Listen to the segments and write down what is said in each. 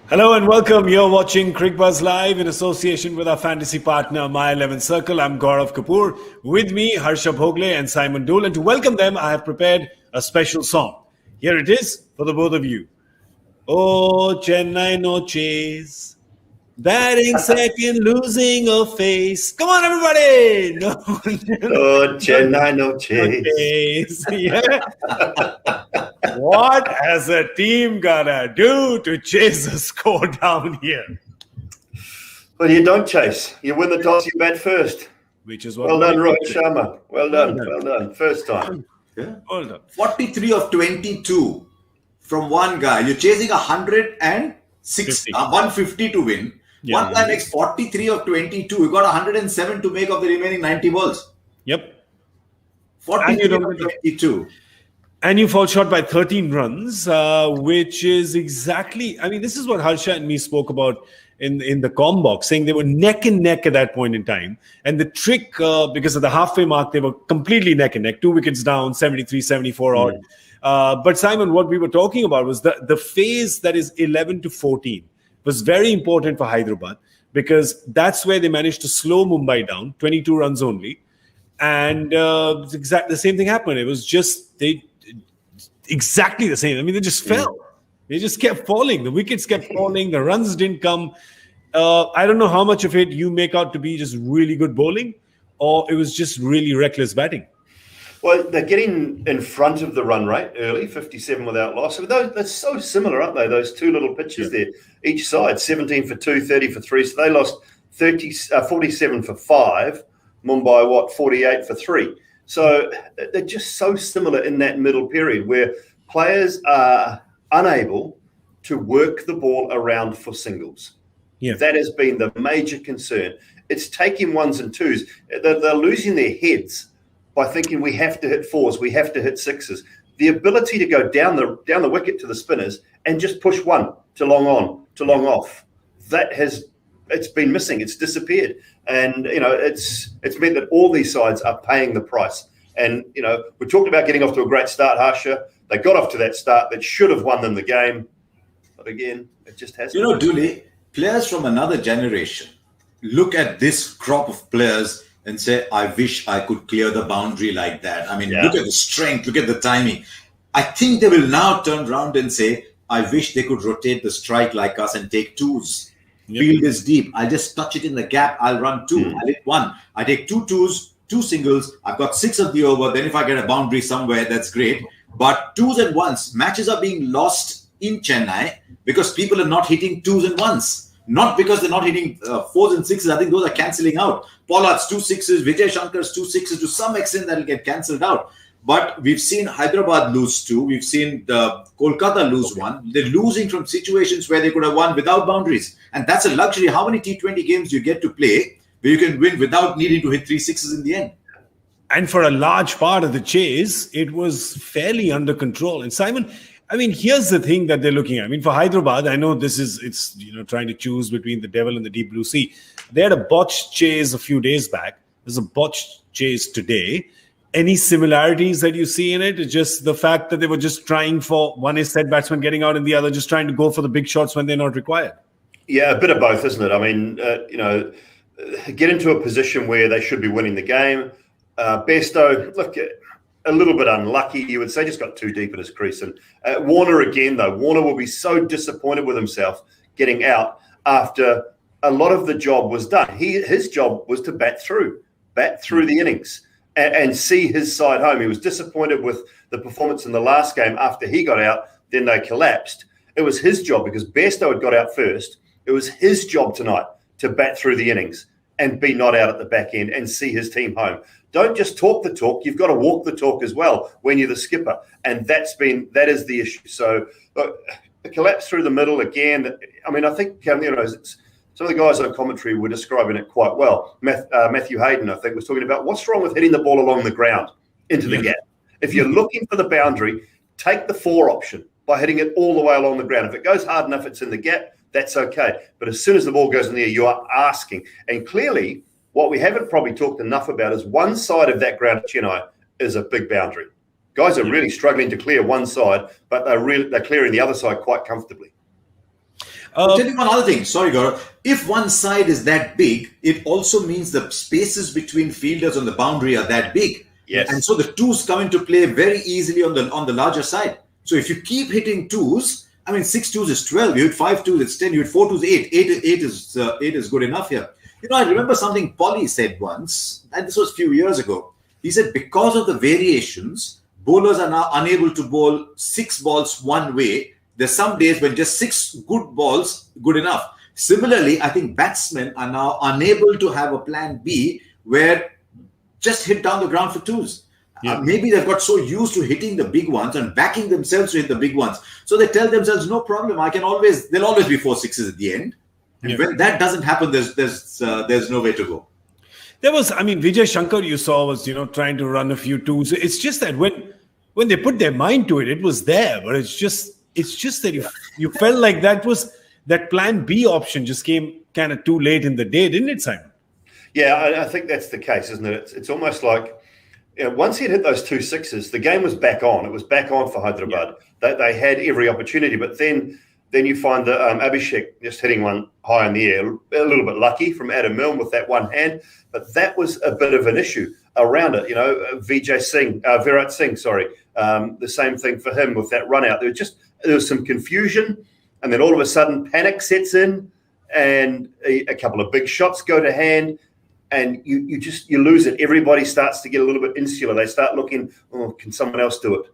Hello and welcome. You're watching Cricbuzz Live in association with our fantasy partner, My 11 Circle. I'm Gaurav Kapur. With me, Harsha Bhogle and Simon Doull. And to welcome them, I have prepared a special song. Here it is for the both of you. Oh, Chennai no chase. Batting second, losing a face. Come on, everybody! No, oh, Chennai no chase. Yeah. What has a team gotta do to chase the score down here? Well, you don't chase. You win the toss, you bat first. Which is what well done, Rohit Sharma. Well done. First time. Yeah. Well done. 43 of 22 from one guy. You're chasing 150 to win. Yeah. One guy makes 43 of 22. You got 107 to make of the remaining 90 balls. Yep. 43 of 22. And you fall short by 13 runs, which is exactly, I mean, this is what Harsha and me spoke about in the comm box, saying they were neck and neck at that point in time. And the trick, because of the halfway mark, they were completely neck and neck, 2 wickets down, 73, 74 odd. But Simon, what we were talking about was the phase that is 11 to 14 was very important for Hyderabad, because that's where they managed to slow Mumbai down, 22 runs only. And exactly the same thing happened. It was just, exactly the same. I mean, they just fell. They just kept falling. The wickets kept falling. The runs didn't come. I don't know how much of it you make out to be just really good bowling, or it was just really reckless batting. Well, they're getting in front of the run rate early, 57 without loss. They're so similar, aren't they? Those two little pitches there, each side, 17 for 2, 30 for 3. So they lost 47 for 5. Mumbai, 48 for 3. So they're just so similar in that middle period where players are unable to work the ball around for singles. Yeah. That has been the major concern. It's taking ones and twos. They're losing their heads by thinking we have to hit fours, we have to hit sixes. The ability to go down the wicket to the spinners and just push one to long on, to long off, it's been missing. It's disappeared. And, it's meant that all these sides are paying the price. And, we talked about getting off to a great start, Harsha. They got off to that start that should have won them the game. But again, it just hasn't. Dooley, players from another generation look at this crop of players and say, I wish I could clear the boundary like that. I mean, look at the strength, look at the timing. I think they will now turn around and say, I wish they could rotate the strike like us and take twos. Field is deep. I'll just touch it in the gap. I'll run 2. I'll hit 1. I take 2 twos, 2 singles. I've got 6 of the over. Then if I get a boundary somewhere, that's great. But 2s and 1s, matches are being lost in Chennai because people are not hitting 2s and 1s. Not because they're not hitting 4s and 6s. I think those are cancelling out. Pollard's 2 6s, Vijay Shankar's 2 6s. To some extent, that'll get cancelled out. But we've seen Hyderabad lose 2. We've seen Kolkata lose 1. They're losing from situations where they could have won without boundaries. And that's a luxury. How many T20 games do you get to play where you can win without needing to hit 3 6s in the end? And for a large part of the chase, it was fairly under control. And Simon, I mean, here's the thing that they're looking at. I mean, for Hyderabad, I know it's trying to choose between the devil and the deep blue sea. They had a botched chase a few days back. There's a botched chase today. Any similarities that you see in it? It's just the fact that they were just trying for, one is set batsman getting out and the other just trying to go for the big shots when they're not required. Yeah, a bit of both, isn't it? I mean, get into a position where they should be winning the game. Bairstow, look, a little bit unlucky, you would say, just got too deep in his crease. And Warner again, though, Warner will be so disappointed with himself getting out after a lot of the job was done. His job was to bat through the innings. And see his side home. He was disappointed with the performance in the last game after he got out. Then they collapsed. It was his job because Bairstow had got out first. It was his job tonight to bat through the innings and be not out at the back end and see his team home. Don't just talk the talk. You've got to walk the talk as well when you're the skipper. And that is the issue. So look, the collapse through the middle again. I mean, I think some of the guys on commentary were describing it quite well. Matthew Hayden, I think, was talking about what's wrong with hitting the ball along the ground into the gap. If you're looking for the boundary, take the 4 option by hitting it all the way along the ground. If it goes hard enough, it's in the gap, that's okay. But as soon as the ball goes in the air, you are asking. And clearly, what we haven't probably talked enough about is one side of that ground at Chennai is a big boundary. Guys are really struggling to clear one side, but they're clearing the other side quite comfortably. I'll tell you one other thing. Sorry, Gaurav. If one side is that big, it also means the spaces between fielders on the boundary are that big. Yes. And so the twos come into play very easily on the larger side. So if you keep hitting twos, I mean, 6 twos is 12. You hit 5 twos, it's 10. You hit 4 twos, 8. 8 is good enough here. I remember something Polly said once, and this was a few years ago. He said, because of the variations, bowlers are now unable to bowl 6 balls one way. There's some days when just 6 good balls, good enough. Similarly, I think batsmen are now unable to have a plan B where just hit down the ground for twos. Yeah. Maybe they've got so used to hitting the big ones and backing themselves to hit the big ones. So they tell themselves, no problem, there'll always be 4 sixes at the end. And when that doesn't happen, there's no way to go. There was, Vijay Shankar you saw was, trying to run a few twos. It's just that when they put their mind to it, it was there. But it's just that you felt like that plan B option just came kind of too late in the day, didn't it, Simon? Yeah, I think that's the case, isn't it? It's almost like once he'd hit those 2 sixes, the game was back on. It was back on for Hyderabad. Yeah. They had every opportunity, but then you find that Abhishek just hitting one high in the air, a little bit lucky from Adam Milne with that one hand, but that was a bit of an issue around it. Virat Singh, the same thing for him with that run out. There was some confusion, and then all of a sudden panic sets in, and a couple of big shots go to hand. And you lose it. Everybody starts to get a little bit insular. They start looking, can someone else do it?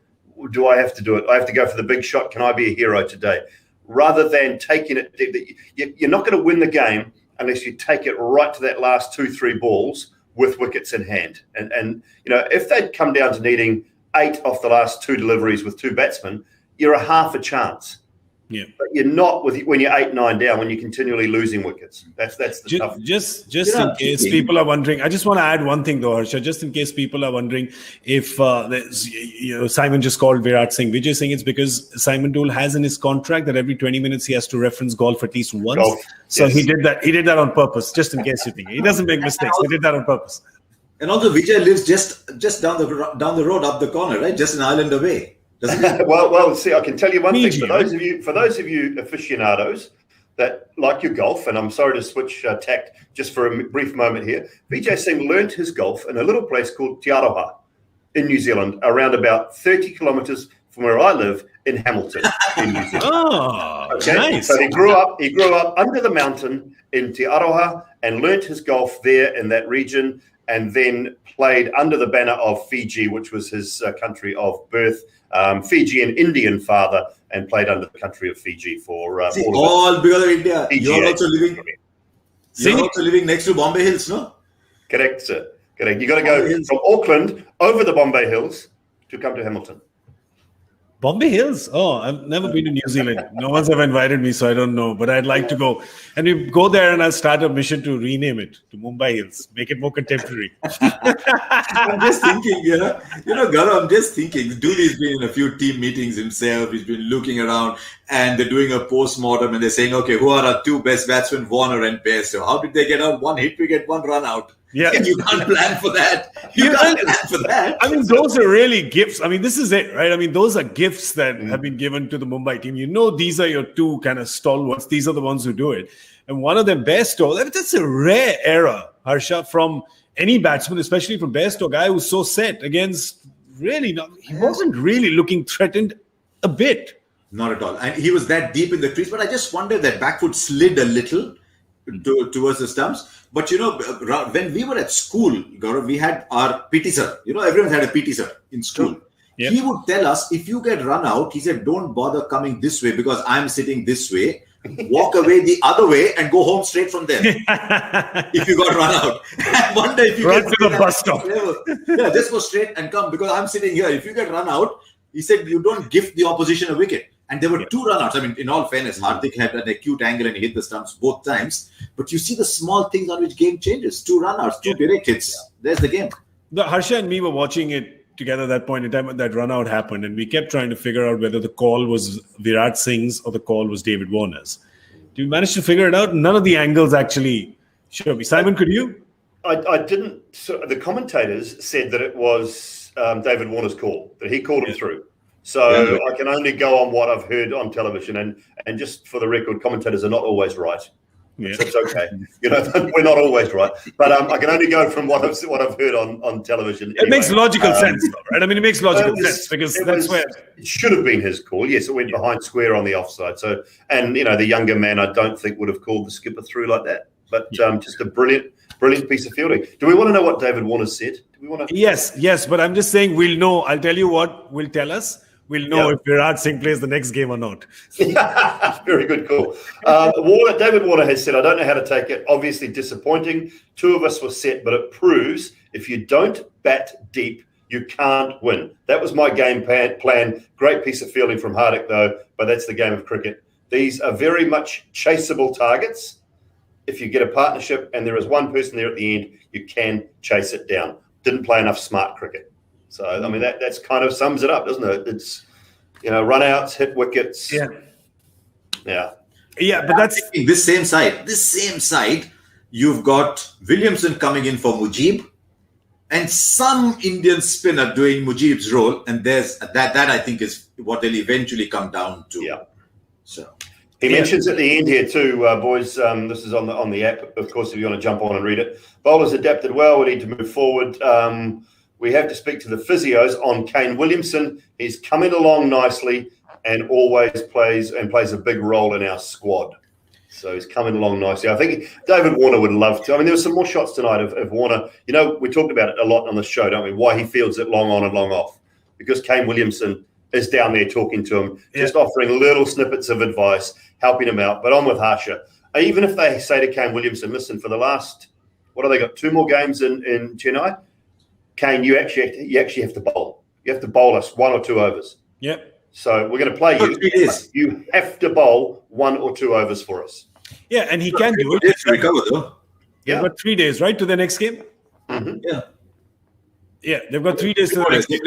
Do I have to do it? I have to go for the big shot. Can I be a hero today? Rather than taking it, you're not going to win the game unless you take it right to that last 2-3 balls with wickets in hand. And if they'd come down to needing 8 off the last 2 deliveries with 2 batsmen, you're a half a chance. Yeah, but you're not when you're 8-9 down, when you're continually losing wickets. That's the tough. Just in case people are wondering, I just want to add one thing though, Harsha. Just in case people are wondering if Simon just called Virat Singh Vijay Singh, it's because Simon Doull has in his contract that every 20 minutes he has to reference golf at least once. So yes. He did that on purpose, just in case you think he doesn't make mistakes. He did that on purpose. And also, Vijay lives just down the road, up the corner, right? Just an island away. Well, see, I can tell you one thing. For those of you aficionados that like your golf, and I'm sorry to switch tact just for a brief moment here, Vijay Singh learnt his golf in a little place called Te Aroha in New Zealand, around about 30 kilometres from where I live in Hamilton, in New Zealand. Oh, okay? Nice. So he grew up under the mountain in Te Aroha and learnt his golf there in that region, and then played under the banner of Fiji, which was his country of birth. Fijian Indian father, and played under the country of Fiji for all because of India. You're also living next to Bombay Hills, no? Correct, sir. Correct. You got to go from Auckland over the Bombay Hills to come to Hamilton. Bombay Hills? Oh, I've never been to New Zealand. No one's ever invited me, so I don't know. But I'd like to go. And we go there and I'll start a mission to rename it to Mumbai Hills. Make it more contemporary. I'm just thinking, Gaurav, I'm just thinking. Dooley's been in a few team meetings himself. He's been looking around and they're doing a post-mortem and they're saying, okay, who are our 2 best batsmen, Warner and Pearce? So how did they get out 1 hit wicket, 1 run out? Yeah, you can't plan for that. You can't plan for that. Those are really gifts. This is it, right? Those are gifts that have been given to the Mumbai team. These are your 2 kind of stalwarts. These are the ones who do it. And one of them, Bairstow, that's a rare error, Harsha, from any batsman, especially from Bairstow, a guy who's so set against he wasn't really looking threatened a bit. Not at all. And he was that deep in the crease. But I just wondered that back foot slid a little towards the stumps. But, when we were at school, Gaurav, we had our PT sir. Everyone had a PT sir in school. Yep. He would tell us, if you get run out, he said, don't bother coming this way because I'm sitting this way. Walk away the other way and go home straight from there. If you got run out. And one day, if you get to the bus stop. Just go straight and come because I'm sitting here. If you get run out, he said, you don't give the opposition a wicket. And there were 2 run-outs. In all fairness, Hardik had an acute angle and he hit the stumps both times. But you see the small things on which game changes. 2 run-outs, 2 direct hits. There's the game. Harsha and me were watching it together at that point in time when that run-out happened. And we kept trying to figure out whether the call was Virat Singh's or the call was David Warner's. Did you manage to figure it out? None of the angles actually show me. Simon, could you? I didn't. So the commentators said that it was David Warner's call, that he called him through. So I can only go on what I've heard on television. And just for the record, commentators are not always right. Yeah. So it's okay. We're not always right. But I can only go from what I've heard on television. It makes logical sense, though, right? I mean, it makes logical sense because where it should have been his call. Yes, it went behind square on the offside. So, and the younger man, I don't think would have called the skipper through like that. But just a brilliant piece of fielding. Do we want to know what David Warner said? Do we want to? Yes. But I'm just saying we'll know. I'll tell you what will tell us. We'll know if Virat Singh plays the next game or not. Very good call. David Warner has said, I don't know how to take it. Obviously disappointing. 2 of us were set, but it proves if you don't bat deep, you can't win. That was my game plan. Great piece of fielding from Hardik, though, but that's the game of cricket. These are very much chaseable targets. If you get a partnership and there is one person there at the end, you can chase it down. Didn't play enough smart cricket. So, I mean, that's kind of sums it up, doesn't it? It's, run-outs, hit wickets. Yeah. Yeah, but that's... This same side, you've got Williamson coming in for Mujib and some Indian spinner doing Mujib's role. And there's that I think is what they'll eventually come down to. Yeah. So he mentions at the end here too, boys, this is on the app, of course, if you want to jump on and read it. Bowlers adapted well. We need to move forward. We have to speak to the physios on Kane Williamson. He's coming along nicely and always plays a big role in our squad. So he's coming along nicely. I think David Warner would love to. I mean, there were some more shots tonight of Warner. We talked about it a lot on the show, don't we? Why he fields it long on and long off. Because Kane Williamson is down there talking to him, just offering little snippets of advice, helping him out. But on with Harsha. Even if they say to Kane Williamson, listen, for the last, what have they got, 2 more games in Chennai? Kane, you actually have to bowl. You have to bowl us 1 or 2 overs. Yep. So we're going to play you. You have to bowl 1 or 2 overs for us. Yeah, and he can do it. Recover though. Yeah, got 3 days, right, to the next game. Mm-hmm. Yeah, they've got 3 days to the next game.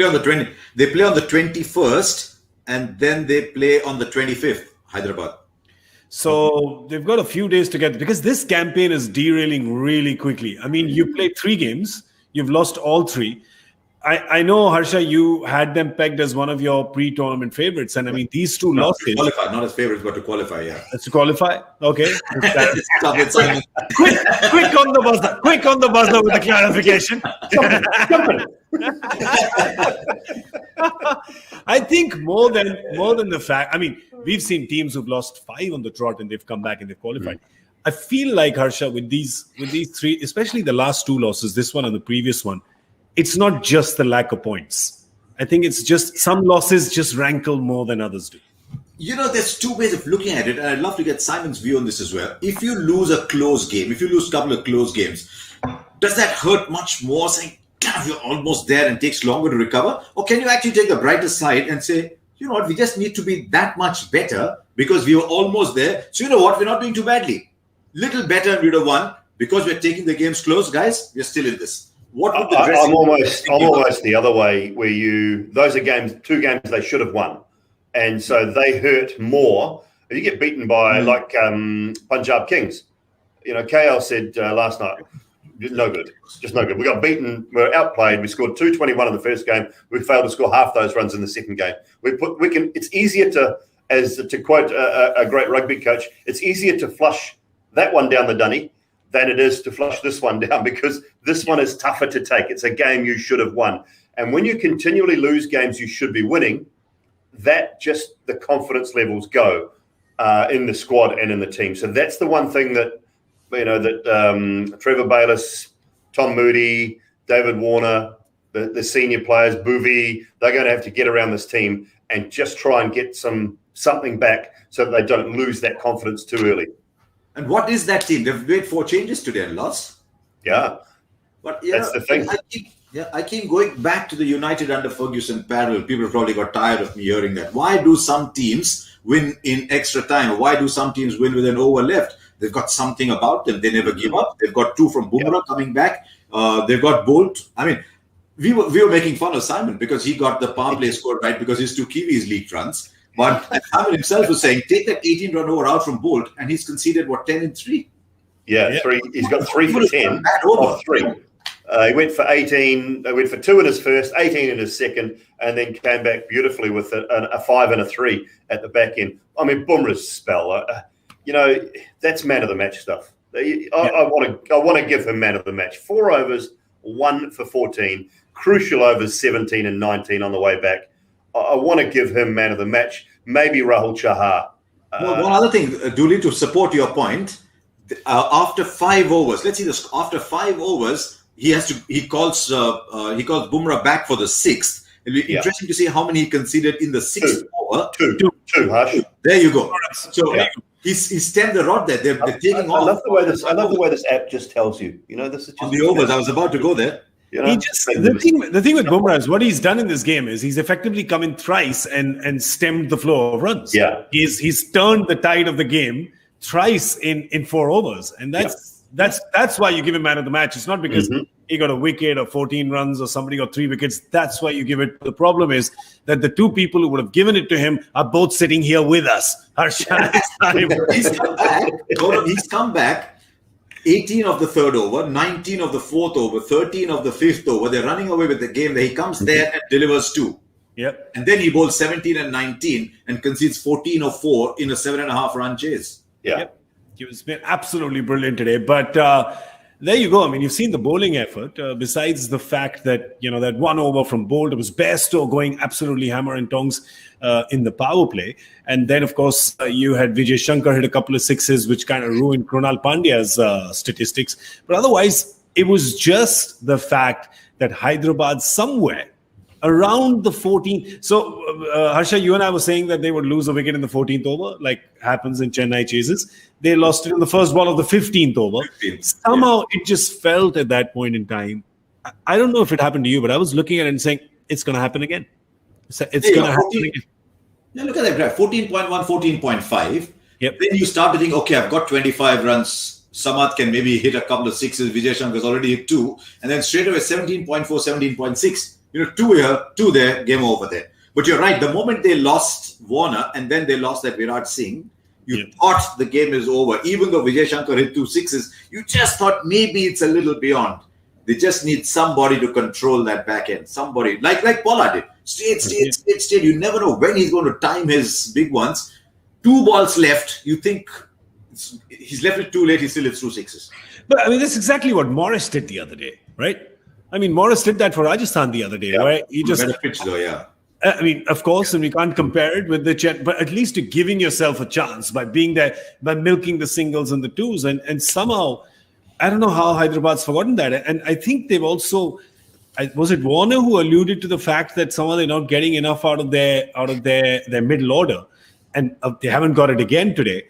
They play on the 21st, and then they play on the 25th. Hyderabad. So they've got a few days to get, because this campaign is derailing really quickly. I mean, you played 3 games. You've lost all 3. I know, Harsha, you had them pegged as one of your pre-tournament favorites. And I mean, these 2 losses. To qualify, not as favorites, but to qualify, yeah. That's to qualify? Okay. quick on the buzzer. Quick on the buzzer with the clarification. I think more than the fact, I mean, we've seen teams who've lost 5 on the trot and they've come back and they've qualified. I feel like, Harsha, with these 3, especially the last 2 losses, this one and the previous one, it's not just the lack of points. I think it's just some losses just rankle more than others do. There's 2 ways of looking at it, and I'd love to get Simon's view on this as well. If you lose a close game, if you lose a couple of close games, does that hurt much more, saying, God, you're almost there and takes longer to recover? Or can you actually take the brighter side and say, you know what, we just need to be that much better because we were almost there. So you know what, we're not doing too badly. Little better and we'd have won because we're taking the games close, guys. We're still in this. What would the I'm almost the other way, where those are 2 games they should have won, and so they hurt more if you get beaten by like Punjab Kings. KL said last night, no good, just no good. We got beaten, we were outplayed. We scored 221 in the first game. We failed to score half those runs in the second game. It's easier to quote a great rugby coach, it's easier to flush that one down the dunny than it is to flush this one down, because this one is tougher to take. It's a game you should have won. And when you continually lose games you should be winning, that just the confidence levels go in the squad and in the team. So that's the one thing that, Trevor Bayliss, Tom Moody, David Warner, the senior players, Bhuvi, they're going to have to get around this team and just try and get something back so that they don't lose that confidence too early. And what is that team? They've made 4 changes today and lost. Yeah. But that's the thing. I keep going back to the United under Ferguson parallel. People probably got tired of me hearing that. Why do some teams win in extra time? Or why do some teams win with an over left? They've got something about them. They never give up. They've got 2 from Bumrah coming back. They've got Bolt. I mean, we were making fun of Simon because he got the power play score right because his 2 Kiwis leaked runs. But Simon himself was saying, take that 18-run over out from Bolt, and he's conceded, 10 and 3? Yeah, 3. He's got 3 for 10 off 3. He went for 18. He went for 2 in his first, 18 in his second, and then came back beautifully with a 5 and a 3 at the back end. I mean, Bumrah's spell, that's man of the match stuff. I want to give him man of the match. 4 overs, 1 for 14, crucial overs 17 and 19 on the way back. I want to give him man of the match. Maybe Rahul Chahar. One other thing, Dooley, to support your point, after 5 overs, let's see this. After 5 overs, he calls Bumrah back for the 6th. It'll be interesting to see how many he conceded in the 6th over. Two, Harsh. There you go. So he's stemmed the rod there. They're taking off. I love the way this app just tells you. This is just on the overs. I was about to go there. The thing with Bumrah is what he's done in this game is he's effectively come in thrice and stemmed the flow of runs. Yeah, he's turned the tide of the game thrice in 4 overs, and that's why you give him man of the match. It's not because he got a wicket or 14 runs or somebody got 3 wickets. That's why you give it. The problem is that the 2 people who would have given it to him are both sitting here with us. Harsha, he's come back. 18 of the 3rd over, 19 of the 4th over, 13 of the 5th over. They're running away with the game. He comes there and delivers 2. Yep. And then he bowls 17 and 19 and concedes 14 or 4 in a 7.5 run chase. Yeah. Yep. He was been absolutely brilliant today. But there you go. I mean, you've seen the bowling effort. Besides the fact that, that 1 over from Bolt, it was Bairstow going absolutely hammer and tongs in the power play. And then, of course, you had Vijay Shankar hit a couple of 6s, which kind of ruined Krunal Pandya's statistics. But otherwise, it was just the fact that Hyderabad somewhere around the 14th. So, Harsha, you and I were saying that they would lose a wicket in the 14th over, like happens in Chennai chases. They lost it in the first ball of the 15th over. Somehow, it just felt at that point in time. I don't know if it happened to you, but I was looking at it and saying, it's going to happen again. It's going to happen again. Now look at that graph, 14.1, 14.5. Yep. Then you start to think, okay, I've got 25 runs. Samath can maybe hit a couple of 6s. Vijay Shankar's already hit 2. And then straight away 17.4, 17.6. 2 here, 2 there, game over there. But you're right. The moment they lost Warner and then they lost that Virat Singh, you thought the game is over. Even though Vijay Shankar hit 2 6s, you just thought maybe it's a little beyond. They just need somebody to control that back end. Somebody, like Pollard did. Straight. You never know when he's going to time his big ones. 2 balls left. You think he's left it too late. He still hits 2 6s. But I mean, that's exactly what Morris did the other day, right? I mean, Morris did that for Rajasthan the other day, right? He just better pitch though, yeah. I mean, of course, and we can't compare it with the Chet, but at least you're giving yourself a chance by being there, by milking the singles and the 2s, and somehow, I don't know how Hyderabad's forgotten that, and I think they've also. Was it Warner who alluded to the fact that somehow they're not getting enough out of their middle order, and they haven't got it again today?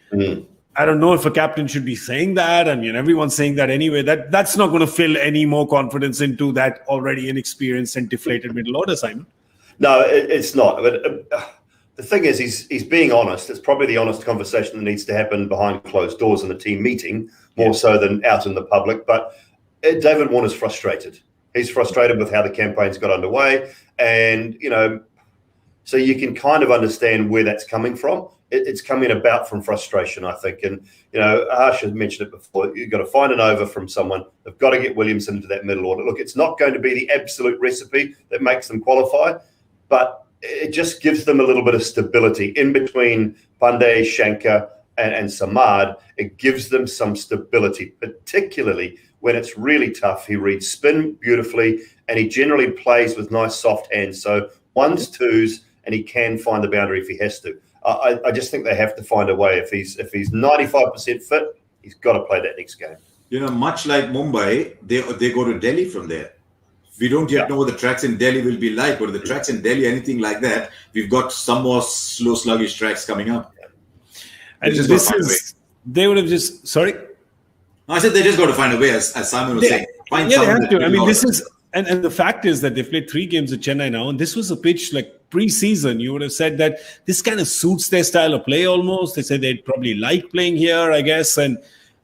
I don't know if a captain should be saying that. I mean, everyone's saying that anyway. That's not going to fill any more confidence into that already inexperienced and deflated middle order, Simon. No, it's not. But the thing is, he's being honest. It's probably the honest conversation that needs to happen behind closed doors in the team meeting, more so than out in the public. But David Warner's frustrated. He's frustrated with how the campaign's got underway. And, so you can kind of understand where that's coming from. It's coming about from frustration, I think. And, Harsh has mentioned it before. You've got to find an over from someone. They've got to get Williamson into that middle order. Look, it's not going to be the absolute recipe that makes them qualify, but it just gives them a little bit of stability in between Pandey, Shankar, and Samad. It gives them some stability, particularly when it's really tough. He reads spin beautifully, and he generally plays with nice soft hands. So 1s, 2s, and he can find the boundary if he has to. I just think they have to find a way. If he's 95% fit, he's got to play that next game. Much like Mumbai, they go to Delhi from there. We don't yet know what the tracks in Delhi will be like, but the tracks in Delhi, anything like that, we've got some more slow, sluggish tracks coming up. And they would have just, sorry? No, I said they just got to find a way, as Simon was saying. They have to. I mean, this is, and the fact is that they've played 3 games at Chennai now, and this was a pitch like pre-season. You would have said that this kind of suits their style of play almost. They said they'd probably like playing here, I guess, and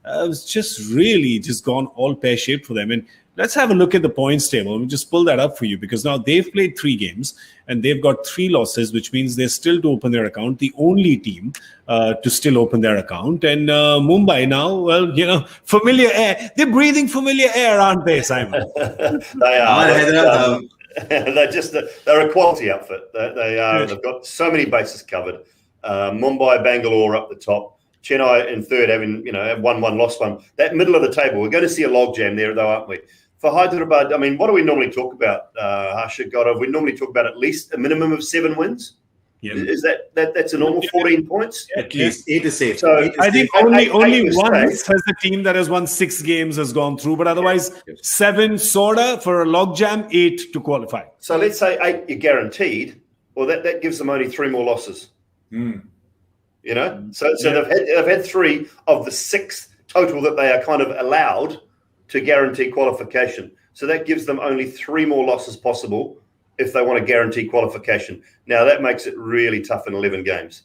it's just really just gone all pear-shaped for them. And let's have a look at the points table. Let me just pull that up for you, because now they've played 3 games and they've got 3 losses, which means they're still to open their account, the only team to still open their account. And Mumbai now, well, familiar air. They're breathing familiar air, aren't they, Simon? They are. They're a quality outfit. They are. They've got so many bases covered. Mumbai, Bangalore up the top. Chennai in third, having have won one, lost one. That middle of the table, we're going to see a logjam there, though, aren't we? For Hyderabad, I mean, what do we normally talk about, Harsha? Gaurav? We normally talk about at least a minimum of 7 wins. Yeah. Is that's a normal 14 points? At least 8 is safe. So I think only once has the team that has won 6 games has gone through, but otherwise 7 sorta for a logjam, 8 to qualify. So let's say 8 you're guaranteed. Well, that gives them only 3 more losses. So they've had 3 of the 6 total that they are kind of allowed to guarantee qualification. So that gives them only 3 more losses possible if they want to guarantee qualification. Now that makes it really tough in 11 games.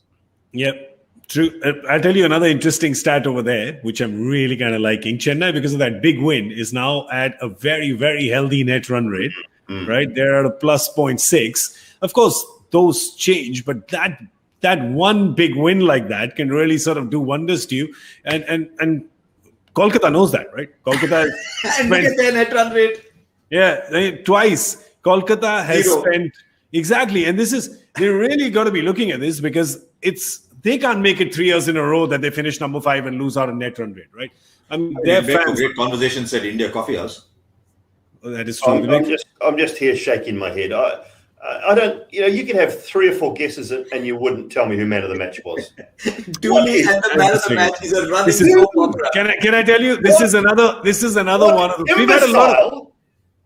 Yep, true. I'll tell you another interesting stat over there, which I'm really kind of liking. Chennai, because of that big win, is now at a very, very healthy net run rate. Right, they're at a plus 0.6. Of course, those change, but that one big win like that can really sort of do wonders to you. And Kolkata knows that, right? Kolkata and look at their net run rate. Yeah, twice. Kolkata has spent exactly, and they really got to be looking at this, because they can't make it 3 years in a row that they finish number 5 and lose out on net run rate, right? I mean, their fans. Great conversation said India Coffee House. Oh, that is true. I'm just here shaking my head. I don't. You can have 3 or 4 guesses and you wouldn't tell me who man of the match was. Dooley and the man of the match is a running. Can I tell you? This is another one of the.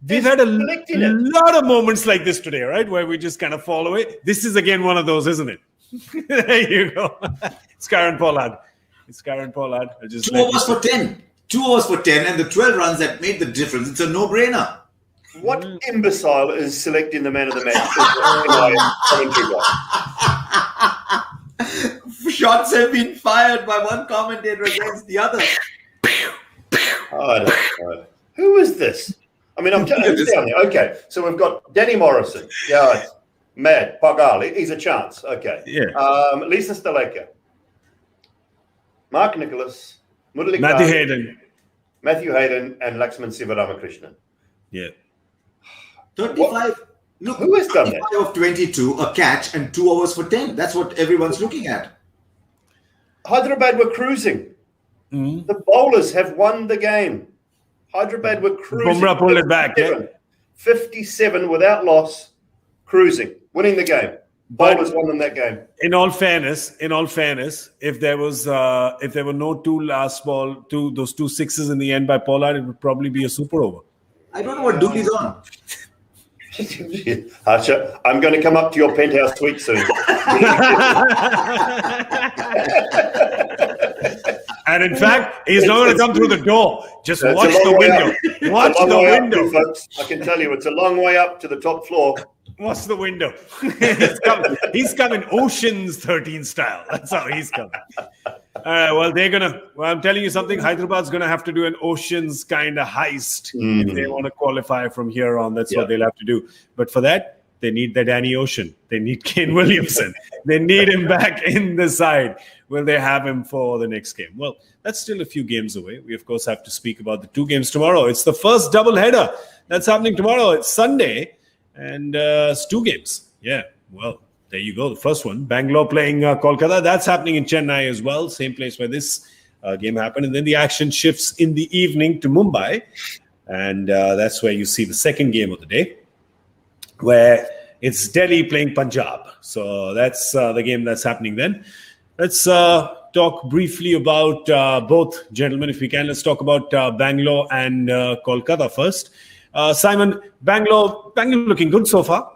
We've had a lot of moments like this today, right? Where we just kind of follow it. This is again one of those, isn't it? There you go. It's Karen Pollard. I'll just 2 overs for 10. 2 overs for 10, and the 12 runs that made the difference. It's a no-brainer. What imbecile is selecting the man of the match? Shots have been fired by one commentator against the other. I don't know. Who is this? I mean, I'm telling you, who's down there? Okay, so we've got Danny Morrison. Yeah, it's mad. Pagal, he's a chance. Okay. Yeah. Lisa Staleka. Mark Nicholas. Matthew Hayden, and Laxman Sivaramakrishnan. Yeah. 35. Look, who has done that? 35 of 22, a catch, and 2 overs for 10. That's what everyone's looking at. Hyderabad were cruising. The bowlers have won the game. Hyderabad were cruising. Bumrah pulled it back. 57 without loss, cruising, winning the game. Bowlers won them that game. In all fairness, if there were no 2 last ball, those 2 sixes in the end by Pollard, it would probably be a super over. I don't know what Dooley's on. Harsha, I'm going to come up to your penthouse suite soon. And in fact, he's not going to come through the door. Just watch the window. Watch the window. Folks. I can tell you, it's a long way up to the top floor. Watch the window. He's coming Ocean's 13 style. That's how he's coming. Well, I'm telling you something. Hyderabad's going to have to do an Ocean's kind of heist if they want to qualify from here on. That's what they'll have to do. But for that, they need the Danny Ocean. They need Kane Williamson. They need him back in the side. Will they have him for the next game? Well, that's still a few games away. We, of course, have to speak about the 2 games tomorrow. It's the first doubleheader that's happening tomorrow. It's Sunday, and it's 2 games. Yeah, well, there you go. The first one, Bangalore playing Kolkata. That's happening in Chennai as well. Same place where this game happened. And then the action shifts in the evening to Mumbai. And that's where you see the second game of the day, where it's Delhi playing Punjab. So that's the game that's happening then. Let's talk briefly about both, gentlemen, if we can. Let's talk about Bangalore and Kolkata first. Simon, Bangalore looking good so far.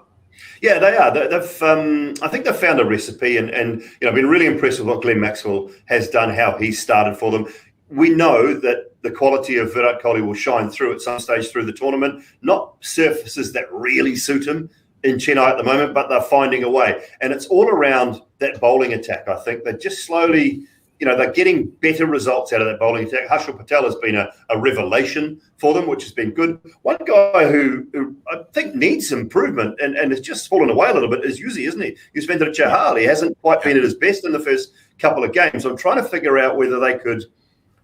Yeah, they are. I think they've found a recipe, and been really impressed with what Glenn Maxwell has done, how he started for them. We know that the quality of Virat Kohli will shine through at some stage through the tournament. Not surfaces that really suit him in Chennai at the moment, but they're finding a way. And it's all around that bowling attack, I think. They're just slowly they're getting better results out of that bowling attack. Harshal Patel has been a revelation for them, which has been good. One guy who I think needs improvement and has just fallen away a little bit is Yuzi, isn't he? Yuzvendra Chahal. He hasn't quite been at his best in the first couple of games. I'm trying to figure out whether they could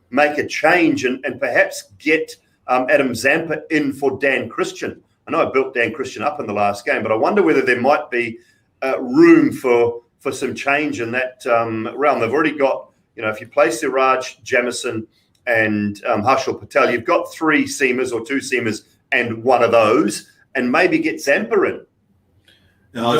make a change and perhaps get Adam Zampa in for Dan Christian. I know I built Dan Christian up in the last game, but I wonder whether there might be room for some change in that realm. They've already got, if you play Siraj, Jamison and Harshal Patel, you've got 3 seamers or 2 seamers and one of those, and maybe get Zampa in.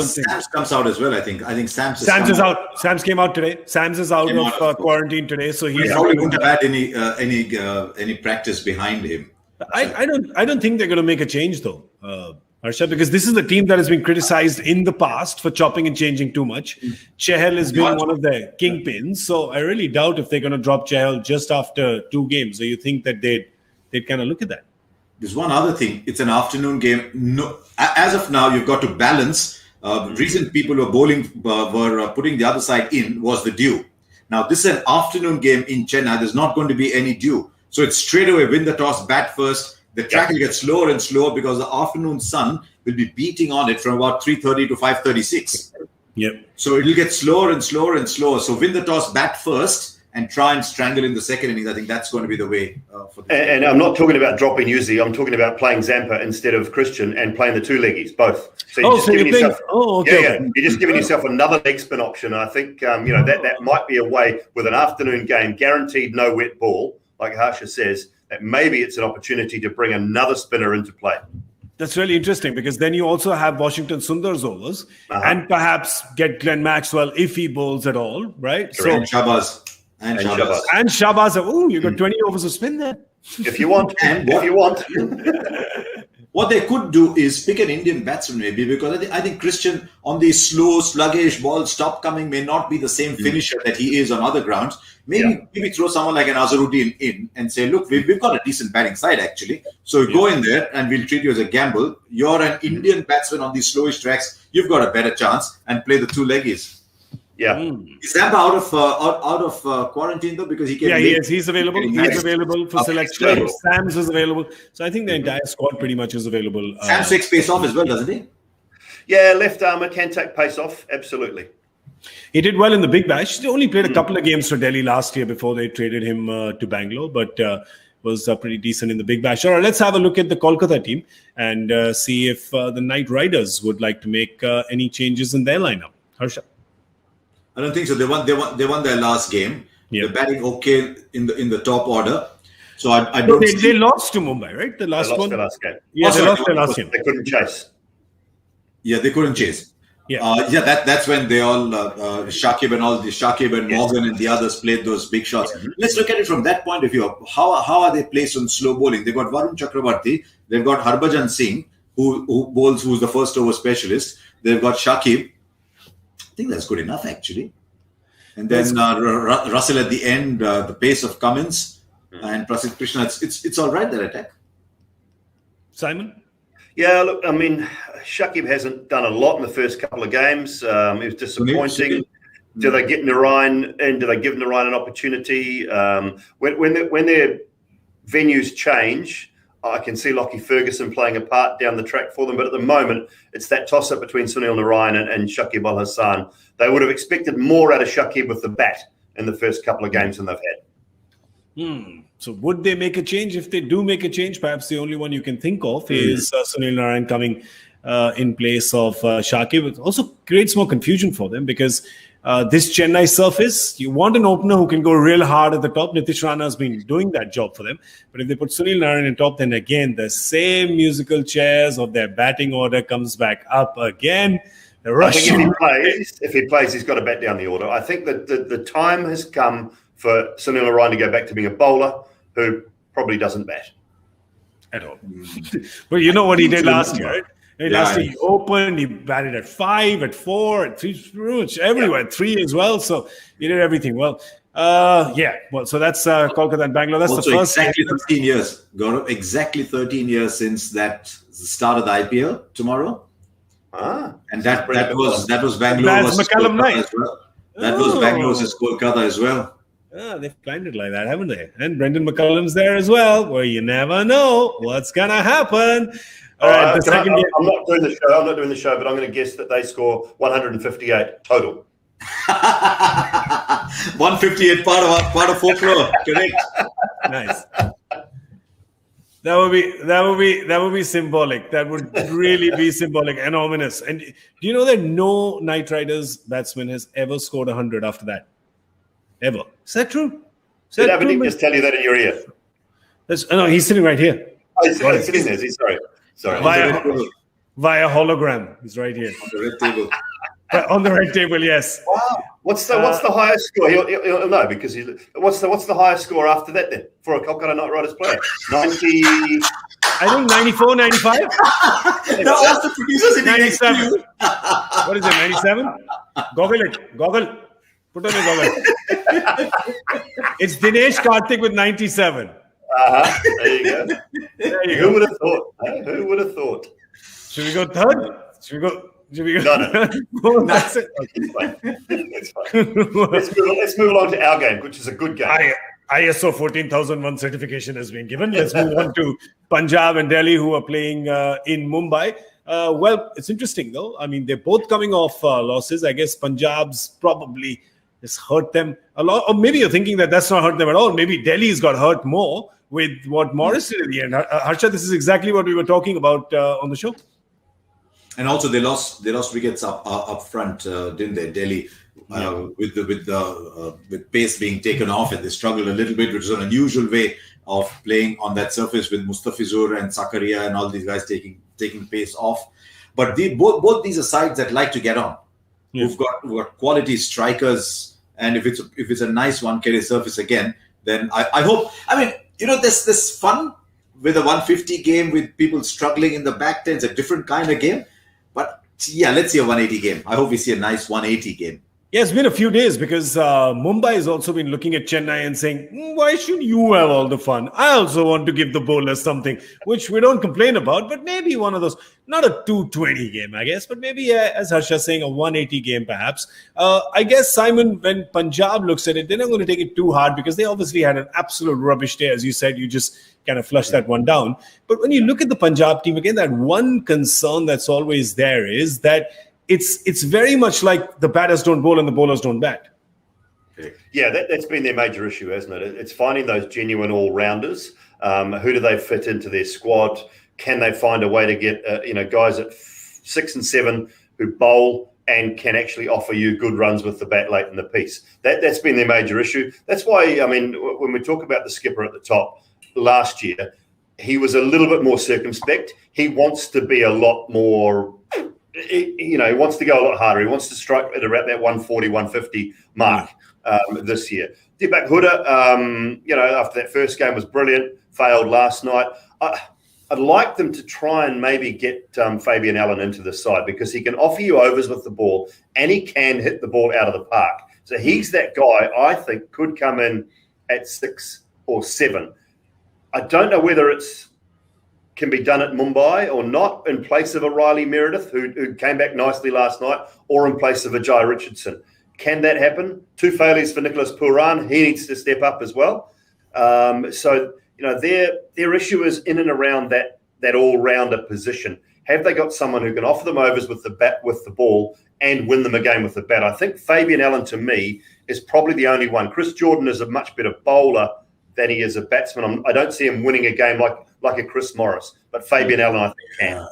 Sams comes out as well, I think. I think Sams is out. Sams came out today. Sams is out of quarantine today, so he's probably going to add any practice behind him. I don't think they're going to make a change though, Harsha, because this is the team that has been criticized in the past for chopping and changing too much. Chahal has been one of the kingpins, so I really doubt if they're going to drop Chahal just after 2 games. So you think that they'd kind of look at that? There's one other thing. It's an afternoon game. No, as of now, you've got to balance. The reason people were bowling were putting the other side in was the dew. Now, this is an afternoon game in Chennai. There's not going to be any dew. So it's straight away win the toss, bat first. The track will get slower and slower because the afternoon sun will be beating on it from about 3:30 to 5:36. Yep. So it will get slower and slower and slower. So win the toss, bat first, and try and strangle in the second innings. I think that's going to be the way for this. And I'm not talking about dropping Yuzi. I'm talking about playing Zampa instead of Christian and playing the 2 leggies, both. So you're just giving yourself another leg spin option. And I think that might be a way with an afternoon game, guaranteed no wet ball, like Harsha says, that maybe it's an opportunity to bring another spinner into play. That's really interesting because then you also have Washington Sundar's overs and perhaps get Glenn Maxwell if he bowls at all, right? Correct. So Shabazz. And Shabazz. Oh, you got 20 overs of spin there. If you want. What they could do is pick an Indian batsman maybe, because I think Christian on these slow, sluggish balls, stop coming, may not be the same finisher that he is on other grounds. Maybe throw someone like an Azharuddin in and say, look, we've got a decent batting side actually. So go in there and we'll treat you as a gamble. You're an Indian batsman on these slowish tracks. You've got a better chance and play the 2 leggies. Yeah. Is Zampa out of quarantine though? Because he can. Yeah, he is. He's available. He's available for selection. Sams is available. So I think the entire squad pretty much is available. Sams takes pace off as well, doesn't he? Yeah, left armour can take pace off. Absolutely. He did well in the Big Bash. He only played a couple of games for Delhi last year before they traded him to Bangalore, but was pretty decent in the Big Bash. All right, let's have a look at the Kolkata team and see if the Knight Riders would like to make any changes in their lineup. Harsha. I don't think so. They won their last game. They're batting okay in the top order. So I don't. They lost to Mumbai, right? They lost their last game. Yeah, they lost their last game. They couldn't chase. Yeah, they couldn't chase. That's when they all Shakib and Morgan and the others played those big shots. Let's look at it from that point of view. How are they placed on slow bowling? They've got Varun Chakravarti. They've got Harbhajan Singh, who bowls, who's the first over specialist. They've got Shakib. I think that's good enough, actually. And then Russell at the end, the pace of Cummins and Prasidh Krishna. It's all right, that attack. Simon? Yeah, look, I mean, Shakib hasn't done a lot in the first couple of games. It was disappointing. Do they get Narayan in? Do they give Narayan an opportunity? When their venues change, I can see Lockie Ferguson playing a part down the track for them. But at the moment, it's that toss-up between Sunil Narayan and Shakib Al Hassan. They would have expected more out of Shakib with the bat in the first couple of games than they've had. So would they make a change? If they do make a change, perhaps the only one you can think of is Sunil Narayan coming in place of Shakib. It also creates more confusion for them because this Chennai surface, you want an opener who can go real hard at the top. Nitish Rana has been doing that job for them. But if they put Sunil Narayan on top, then again, the same musical chairs of their batting order comes back up again. I think if he plays, he's got to bat down the order. I think that the time has come for Sunil Narayan to go back to being a bowler who probably doesn't bat at all. But you know what he did last year, right? Last year he opened, he batted at 5, at 4, at 3, everywhere, at 3 as well. So he did everything well. So that's Kolkata and Bangalore. That's also the first. Exactly 13 years, Gaurav. Exactly 13 years since that start of the IPL tomorrow. And that was Bangalore. That's McCallum Knight. That was Bangalore versus Kolkata as well. They've planned it like that, haven't they? And Brendan McCullum's there as well, where you never know what's going to happen. All right, I'm not doing the show, but I'm going to guess that they score 158 total. 158 part of folklore. Correct. Nice. That would be symbolic. That would really be symbolic and ominous. And do you know that no Knight Riders batsman has ever scored 100 after that? Ever. Is that true? Did Aberdeen just tell you that in your ear? No, he's sitting right here. Oh, he's sitting there. Sorry. Via hologram. He's right here. On the red table. On the red table, yes. Wow. What's the highest score? He'll know because what's the highest score after that then for a Kolkata Knight Riders player? 90. I think 94, 95. No, ask the producers in 97. What is it? 97? Goggle. Put on your goggle. It's Dinesh Karthik with 97. There you go. Who would have thought? Who would have thought? Should we go third? Should we go? No. That's it. It's fine. Let's move along to our game, which is a good game. ISO 14001 certification has been given. Let's move on to Punjab and Delhi, who are playing in Mumbai. Well, it's interesting, though. I mean, they're both coming off losses. I guess Punjab's probably has hurt them a lot. Or maybe you're thinking that that's not hurt them at all. Maybe Delhi's got hurt more with what Morris did at the end. Harsha, this is exactly what we were talking about on the show. And also, they lost wickets up front, didn't they? Delhi, with pace being taken off, and they struggled a little bit, which is an unusual way of playing on that surface with Mustafizur and Zakaria and all these guys taking pace off. But both these are sides that like to get on. Yeah. Who've got quality strikers, and if it's a nice one, can they surface again? Then I hope. I mean, there's this fun with a 150 game with people struggling in the back 10. It's a different kind of game. But yeah, let's see a 180 game. I hope we see a nice 180 game. Yeah, it's been a few days because Mumbai has also been looking at Chennai and saying, why should you have all the fun? I also want to give the bowlers something, which we don't complain about, but maybe one of those, not a 220 game, I guess, but maybe, as Harsha saying, a 180 game perhaps. I guess, Simon, when Punjab looks at it, they're not going to take it too hard because they obviously had an absolute rubbish day. As you said, you just kind of flush that one down. But when you look at the Punjab team, again, that one concern that's always there is that it's very much like the batters don't bowl and the bowlers don't bat. Yeah, that's been their major issue, hasn't it? It's finding those genuine all-rounders. Who do they fit into their squad? Can they find a way to get guys at 6 and 7 who bowl and can actually offer you good runs with the bat late in the piece? That's been their major issue. That's why, I mean, when we talk about the skipper at the top last year, he was a little bit more circumspect. He wants to be a lot more... he wants to go a lot harder. He wants to strike at around that 140, 150 mark this year. Deepak Hooda, after that first game was brilliant, failed last night. I'd like them to try and maybe get Fabian Allen into the side because he can offer you overs with the ball and he can hit the ball out of the park. So he's that guy I think could come in at 6 or 7. I don't know whether it's can be done at Mumbai or not in place of a Riley Meredith who came back nicely last night or in place of a Jai Richardson. Can that happen? 2 failures for Nicholas Pooran. He needs to step up as well. So their issue is in and around that all-rounder position. Have they got someone who can offer them overs with the bat, with the ball and win them a game with the bat? I think Fabian Allen, to me, is probably the only one. Chris Jordan is a much better bowler than he is a batsman. I don't see him winning a game like a Chris Morris, but Fabian Allen, I think, can.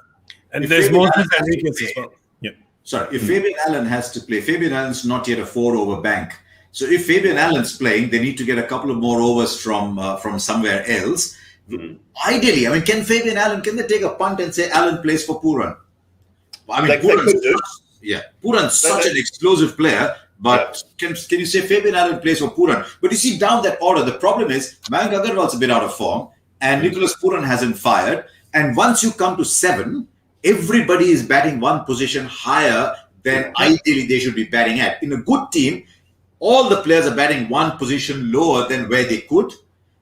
And there's more than weakness as well. Yeah. Sorry, if Fabian Allen has to play, Fabian Allen's not yet a 4-over bank. So if Fabian Allen's playing, they need to get a couple of more overs from somewhere else. Mm-hmm. Ideally, I mean, can they take a punt and say Allen plays for Pooran? I mean, Pooran's such an explosive player. But can you say Fabian Allen plays for Pooran? But you see, down that order, the problem is Mayank Agarwal's a bit out of form and Nicholas Pooran hasn't fired. And once you come to 7, everybody is batting one position higher than ideally they should be batting at. In a good team, all the players are batting one position lower than where they could.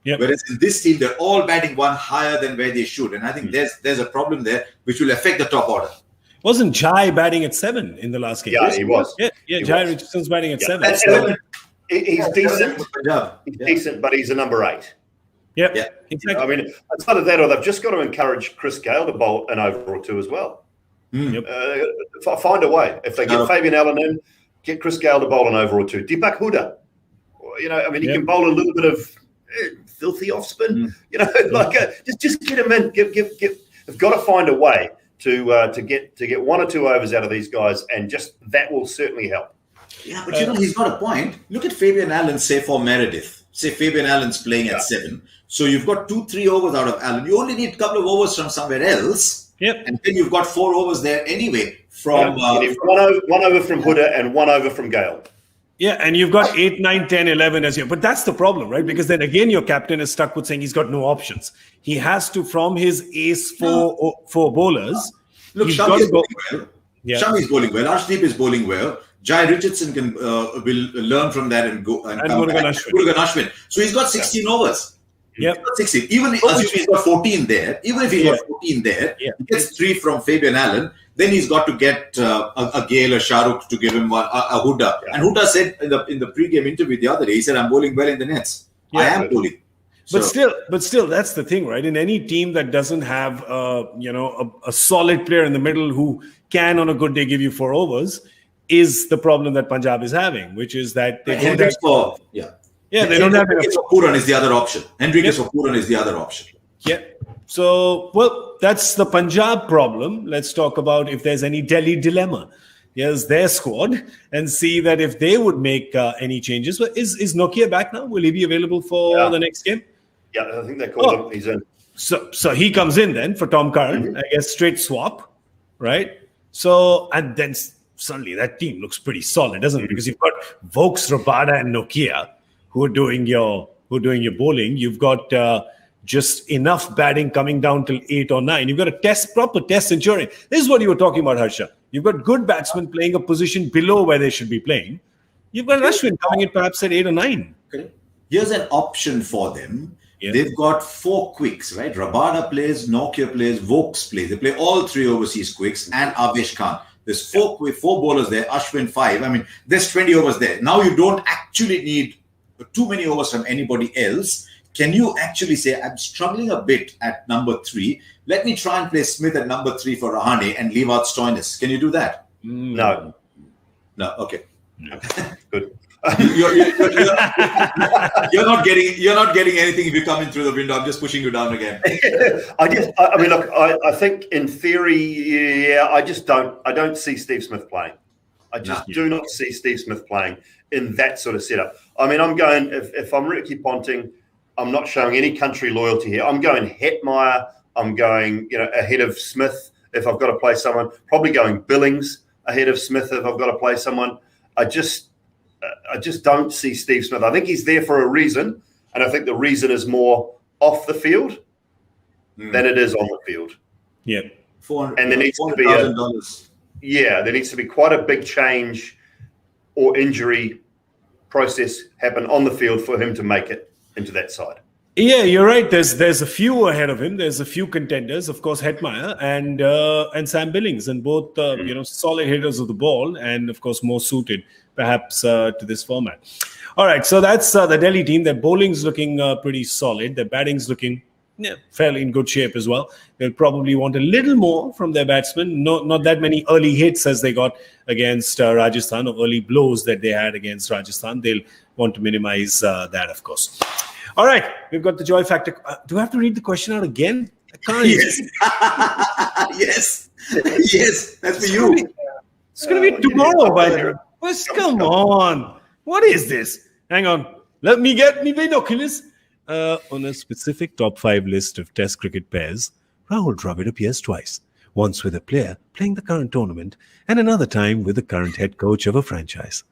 Yep. Whereas in this team, they're all batting one higher than where they should. And I think there's a problem there which will affect the top order. Wasn't Jai batting at 7 in the last game? Yeah, he was. Yeah, Jai Richardson's batting at 7. he's decent. Yeah. He's decent, but he's a number 8. Yep. Yeah. Exactly. I mean, outside of that, or they've just got to encourage Chris Gale to bowl an over or two as well. Yep. Find a way. If they get Fabian Allen in, get Chris Gale to bowl an over or two. Deepak Huda, he can bowl a little bit of filthy off spin. Just get him in. They've got to find a way to get 1 or 2 overs out of these guys, and just that will certainly help. Yeah, but he's got a point. Look at Fabian Allen, say for Meredith. Say Fabian Allen's playing at 7. So you've got 2-3 overs out of Allen. You only need a couple of overs from somewhere else. Yep. And then you've got 4 overs there anyway from... one over from Huda and 1 over from Gale. Yeah, and you've got 8, 9, 10, 11 as your... But that's the problem, right? Because then again, your captain is stuck with saying he's got no options. He has to, from his ace 4 bowlers... Look, Shami is bowling well. Yeah. Shami is bowling well. Arshdeep is bowling well. Jai Richardson will learn from that and go and come back. Murugan Ashwin. So he's got 16 overs. Yep. He's got 16. Even assuming he's got 14 there, even if he's got 14 there, he gets 3 from Fabian Allen. Then he's got to get a Gale, a Shahrukh to give him a Huda. Yeah. And Huda said in the pre-game interview the other day, he said, "I'm bowling well in the nets. I am bowling." But still, that's the thing, right? In any team that doesn't have a solid player in the middle who can, on a good day, give you 4 overs, is the problem that Punjab is having, which is that they don't have... they don't have... Hendricks for Puran is the other option. Hendricks for Puran is the other option. Yeah. So, well, that's the Punjab problem. Let's talk about if there's any Delhi dilemma. Here's their squad and see that if they would make any changes. Is Nokia back now? Will he be available for the next game? Yeah, I think they called him. He's in. So he comes in then for Tom Curran. I guess straight swap, right? So, and then suddenly that team looks pretty solid, doesn't it? Because you've got Vokes, Rabada, and Nokia who are doing your bowling. You've got just enough batting coming down till 8 or 9. You've got a proper test centurion. This is what you were talking about, Harsha. You've got good batsmen playing a position below where they should be playing. You've got Ashwin coming in perhaps at 8 or 9. Here's an option for them. Yeah. They've got 4 quicks, right? Rabada plays, Nokia plays, Vokes plays. They play all 3 overseas quicks and Avesh Khan. There's 4 bowlers there, Ashwin 5. I mean, there's 20 overs there. Now you don't actually need too many overs from anybody else. Can you actually say, I'm struggling a bit at number 3. Let me try and play Smith at number 3 for Rahane and leave out Stoinis. Can you do that? No. Okay. No. Good. You're not getting anything if you come in through the window. I'm just pushing you down again. I think in theory, I don't see Steve Smith playing. I just do not see Steve Smith playing in that sort of setup. I mean, I'm going, if I'm Ricky Ponting, I'm not showing any country loyalty here. I'm going Hetmeyer. I'm going, ahead of Smith if I've got to play someone. Probably going Billings ahead of Smith if I've got to play someone. I just don't see Steve Smith. I think he's there for a reason, and I think the reason is more off the field than it is on the field. Yeah, and there needs to be there needs to be quite a big change or injury process happen on the field for him to make it into that side. Yeah, you're right. There's a few ahead of him. There's a few contenders, of course, Hetmeyer and Sam Billings, and both solid hitters of the ball, and of course more suited perhaps to this format. All right, so that's the Delhi team. Their bowling's looking pretty solid. Their batting's looking fairly in good shape as well. They'll probably want a little more from their batsmen. Not that many early hits as they got against Rajasthan, or early blows that they had against Rajasthan. They'll want to minimize that, of course. All right, we've got the joy factor. Do I have to read the question out again? I can't. Yes. Yes, that's for you. It's going to be tomorrow, by the way. Come on. What is this? Hang on. Let me get me binoculars. On a specific top 5 list of Test cricket pairs, Rahul Dravid appears twice. Once with a player playing the current tournament, and another time with the current head coach of a franchise.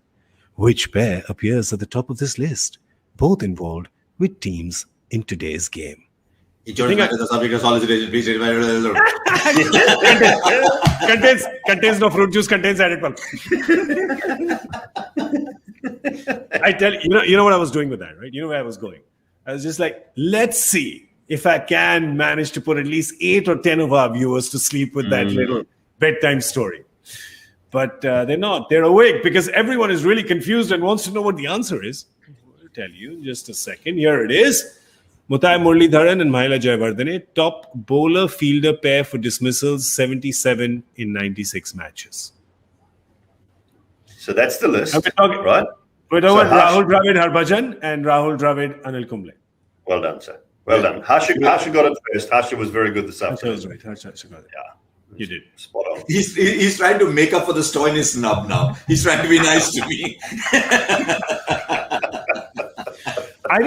Which pair appears at the top of this list? Both involved with teams in today's game. Contains no fruit juice, contains added pulp. I tell you know what I was doing with that, right? You know where I was going. I was just like, let's see if I can manage to put at least 8 or 10 of our viewers to sleep with that little bedtime story. But they're not. They're awake because everyone is really confused and wants to know what the answer is. I'll tell you in just a second. Here it is. Mutai Muralidharan and Mahela Jayawardene, top bowler fielder pair for dismissals, 77 in 96 matches. So that's the list, right? We're talking about Rahul Dravid Harbhajan and Rahul Dravid Anil Kumble. Well done, sir. Well done. Harsha got it first. Harsha was very good this afternoon. Harsha was right. Harsha got it. Yeah. You did. Spot on. He's trying to make up for the Stoinis snub now. He's trying to be nice to me. I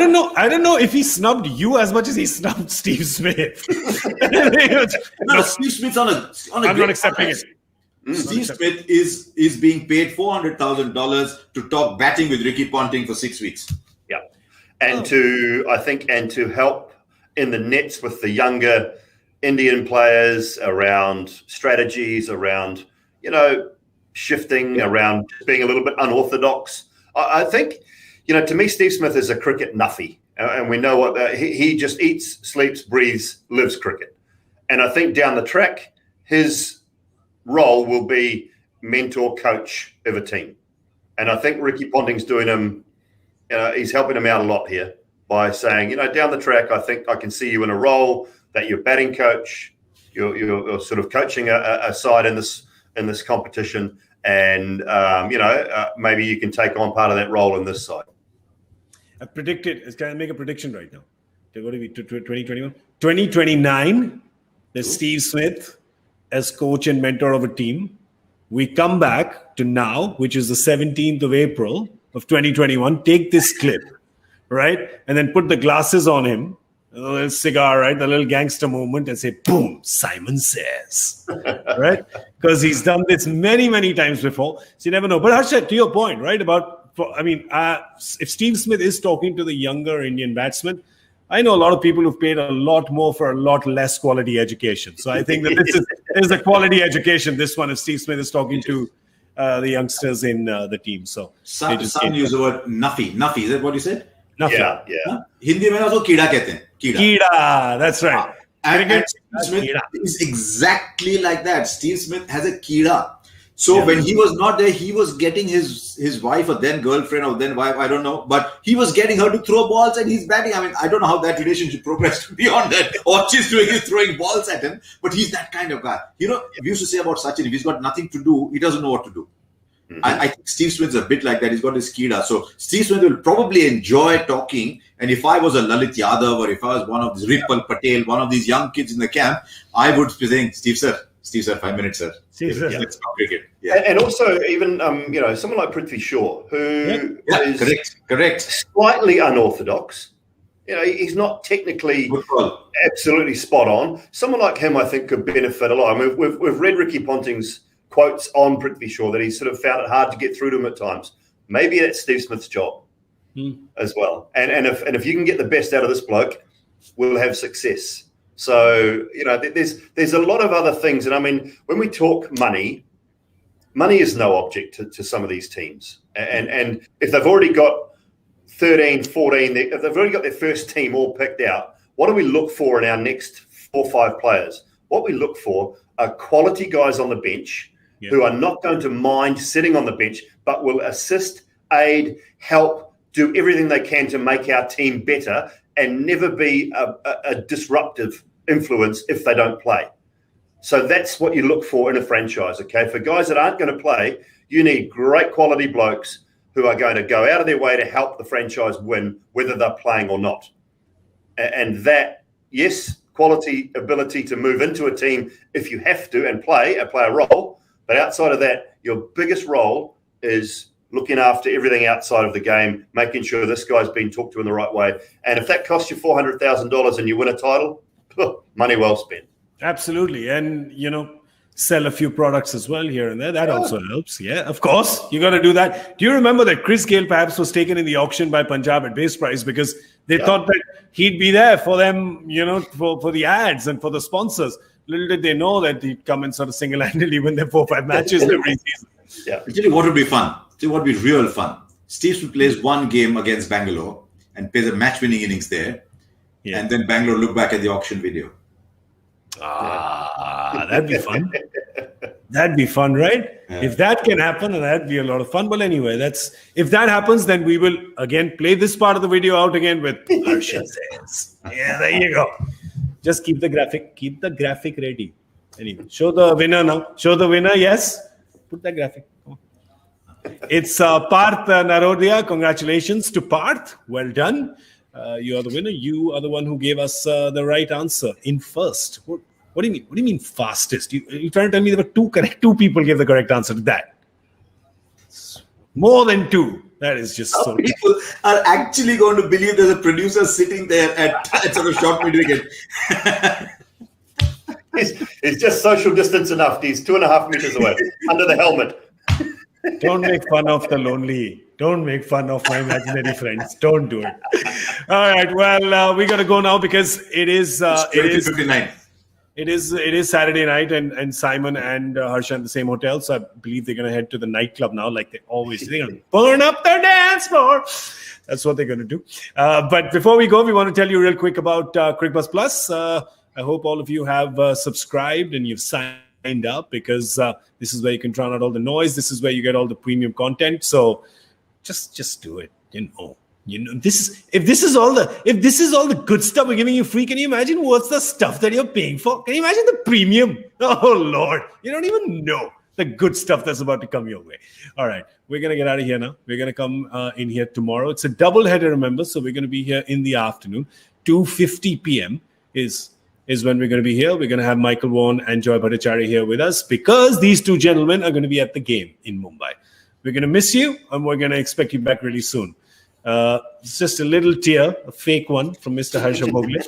don't know if he snubbed you as much as he snubbed Steve Smith. No, Steve Smith's on a I'm not accepting it. Steve Smith is being paid $400,000 to talk batting with Ricky Ponting for 6 weeks. Yeah. And to help in the nets with the younger Indian players around strategies, around, shifting, around being a little bit unorthodox. I think, to me, Steve Smith is a cricket nuffy. And we know what he just eats, sleeps, breathes, lives cricket. And I think down the track, his role will be mentor, coach of a team. And I think Ricky Ponting's doing him, he's helping him out a lot here by saying, down the track, I think I can see you in a role that you're batting coach, you're sort of coaching a side in this competition, and maybe you can take on part of that role in this side. I've predicted. Can I make a prediction right now? They're going to be 2021, 2029. There's Steve Smith as coach and mentor of a team. We come back to now, which is the 17th of April of 2021. Take this clip, right, and then put the glasses on him. A little cigar, right? The little gangster movement, and say, boom, Simon says, right? Because he's done this many, many times before. So you never know. But Harsha, to your point, right? If Steve Smith is talking to the younger Indian batsmen, I know a lot of people who've paid a lot more for a lot less quality education. So I think that this is a quality education. This one, if Steve Smith is talking to the youngsters in the team. So some use the word nuffy. Nuffy, is that what you said? Nuffy. Yeah. Hindi mein also कीड़ा कहते हैं. कीड़ा, that's right. And Steve Smith is exactly like that. Steve Smith has a कीड़ा. So when he was not there, he was getting his wife or then girlfriend or then wife, I don't know, but he was getting her to throw balls and he's batting. I mean, I don't know how that relationship progressed beyond that. All she's doing is throwing balls at him, but he's that kind of guy. We used to say about Sachin, if he's got nothing to do, he doesn't know what to do. Mm-hmm. I think Steve Smith's a bit like that. He's got his कीड़ा. So Steve Smith will probably enjoy talking. And if I was a Lalit Yadav or if I was one of these Ripal Patel, one of these young kids in the camp, I would be saying, Steve sir, 5 minutes, sir. Let's talk cricket. Yeah. And also even, someone like Prithvi Shaw, who is correct, slightly unorthodox. He's not technically absolutely spot on. Someone like him, I think, could benefit a lot. I mean, we've read Ricky Ponting's quotes on Prithvi Shaw that he sort of found it hard to get through to him at times. Maybe that's Steve Smith's job as well. And if you can get the best out of this bloke, we'll have success. So, there's a lot of other things. And I mean, when we talk money is no object to some of these teams. And if they've already got 13, 14, if they've already got their first team all picked out, what do we look for in our next 4 or 5 players? What we look for are quality guys on the bench who are not going to mind sitting on the bench, but will assist, aid, help, do everything they can to make our team better and never be a disruptive influence if they don't play. So that's what you look for in a franchise, okay? For guys that aren't going to play, you need great quality blokes who are going to go out of their way to help the franchise win, whether they're playing or not. And that, yes, quality ability to move into a team if you have to and play a role. But outside of that, your biggest role is looking after everything outside of the game, making sure this guy's been talked to in the right way. And if that costs you $400,000 and you win a title, money well spent. Absolutely. And, sell a few products as well here and there. That also helps. Yeah, of course. You got to do that. Do you remember that Chris Gayle perhaps was taken in the auction by Punjab at base price because they thought that he'd be there for them, for the ads and for the sponsors. Little did they know that he'd come and sort of single-handedly win their 4 or 5 matches every season. Yeah. I'll tell you what would be fun. What would be real fun. Steve Smith plays one game against Bangalore and plays a match-winning innings there. Yeah. And then Bangalore look back at the auction video. That'd be fun. That'd be fun, right? Yeah. If that can happen, that'd be a lot of fun. But anyway, if that happens, then we will again play this part of the video out again with Harsha says. Yeah, there you go. Just keep the graphic ready. Anyway, show the winner now. Show the winner, yes. Put that graphic. It's Parth Narodia. Congratulations to Parth. Well done. You are the winner. You are the one who gave us the right answer in first. What do you mean? What do you mean fastest? You're trying to tell me there were two people gave the correct answer to that? More than two. That is just so. People are actually going to believe there's a producer sitting there at sort of short mid-wicket. He's just social distance enough. He's 2.5 meters away under the helmet. Don't make fun of the lonely. Don't make fun of my imaginary friends. Don't do it. All right. Well, we got to go now because it is 59. It is Saturday night, and Simon and Harsha in the same hotel. So I believe they're going to head to the nightclub now, like they always do. They're going to burn up their dance floor. That's what they're going to do. But before we go, we want to tell you real quick about Cricbuzz Plus. I hope all of you have subscribed and you've signed up because this is where you can drown out all the noise. This is where you get all the premium content. So just do it. If this is all the good stuff we're giving you free, can you imagine what's the stuff that you're paying for? Can you imagine the premium? Oh Lord, you don't even know the good stuff that's about to come your way. All right, we're gonna get out of here now. We're gonna come in here tomorrow. It's a double header, remember? So we're gonna be here in the afternoon. 2:50 p.m. is when we're gonna be here. We're gonna have Michael Vaughan and Joy Bhattacharya here with us because these two gentlemen are gonna be at the game in Mumbai. We're gonna miss you, and we're gonna expect you back really soon. It's just a little tear, a fake one from Mr. Harsha Bhogle.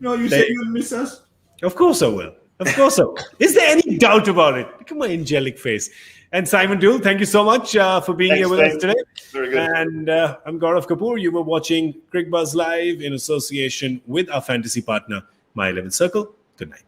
No, you said you'll miss us. Of course I will. Of course I will. Is there any doubt about it? Look at my angelic face. And Simon Doull, thank you so much for being here with us today. Very good. And I'm Gaurav Kapur. You were watching Cricbuzz Live in association with our fantasy partner, My 11 Circle. Good night.